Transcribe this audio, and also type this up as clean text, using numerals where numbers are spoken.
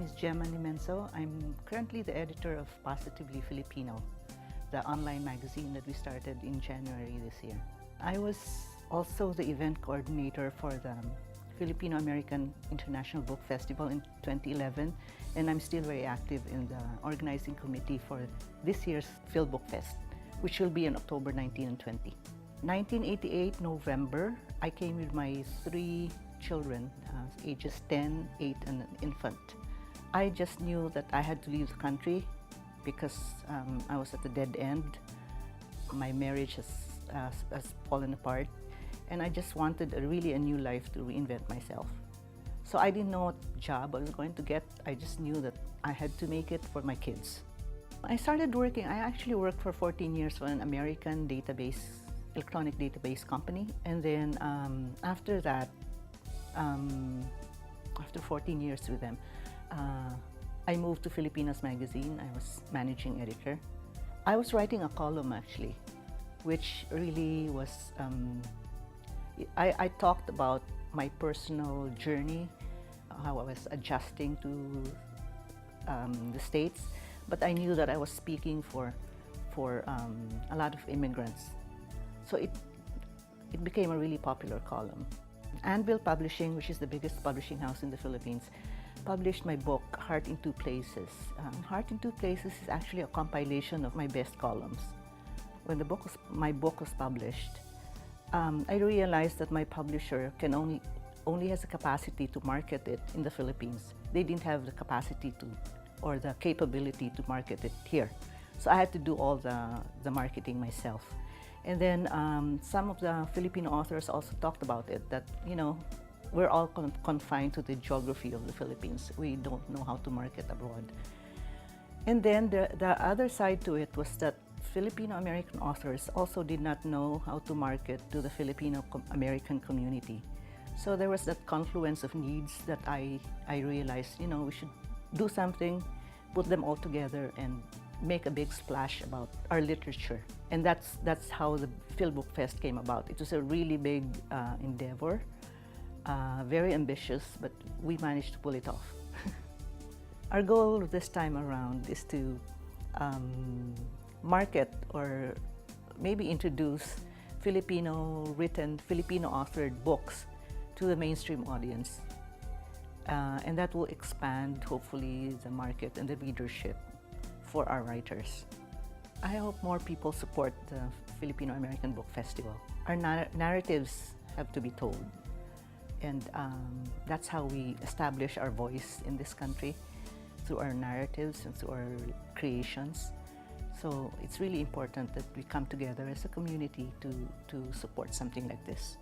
is Gemma Nemenzo. I'm currently the editor of Positively Filipino, the online magazine that we started in January this year. I was also the event coordinator for the Filipino American International Book Festival in 2011, and I'm still very active in the organizing committee for this year's Fil Book Fest, which will be on October 19 and 20. 1988 November, I came with my 3 children, ages 10, 8, and an infant. I just knew that I had to leave the country because I was at a dead end. My marriage has fallen apart, and I just wanted really a new life to reinvent myself. So I didn't know what job I was going to get. I just knew that I had to make it for my kids. I started working, I actually worked for 14 years for an American electronic database company. And then after that, after 14 years with them, I moved to Filipinas Magazine. I was managing editor. I was writing a column actually, which really was, I talked about my personal journey, how I was adjusting to the States, but I knew that I was speaking for a lot of immigrants. So it became a really popular column. Anvil Publishing, which is the biggest publishing house in the Philippines, published my book, Heart in Two Places. Heart in Two Places is actually a compilation of my best columns. When my book was published, I realized that my publisher only has the capacity to market it in the Philippines. They didn't have the capacity or the capability to market it here. So I had to do all the marketing myself. And then some of the Filipino authors also talked about it, that, you know, we're all confined to the geography of the Philippines. We don't know how to market abroad. And then the other side to it was that Filipino-American authors also did not know how to market to the Filipino-American community. So there was that confluence of needs that I realized, you know, we should do something, put them all together, and make a big splash about our literature. And that's how the Fil Book Fest came about. It was a really big endeavor, very ambitious, but we managed to pull it off. Our goal this time around is to market or maybe introduce Filipino-written, Filipino-authored books to the mainstream audience. And that will expand, hopefully, the market and the readership for our writers. I hope more people support the Filipino-American Book Festival. Our narratives have to be told, and that's how we establish our voice in this country, through our narratives and through our creations. So it's really important that we come together as a community to support something like this.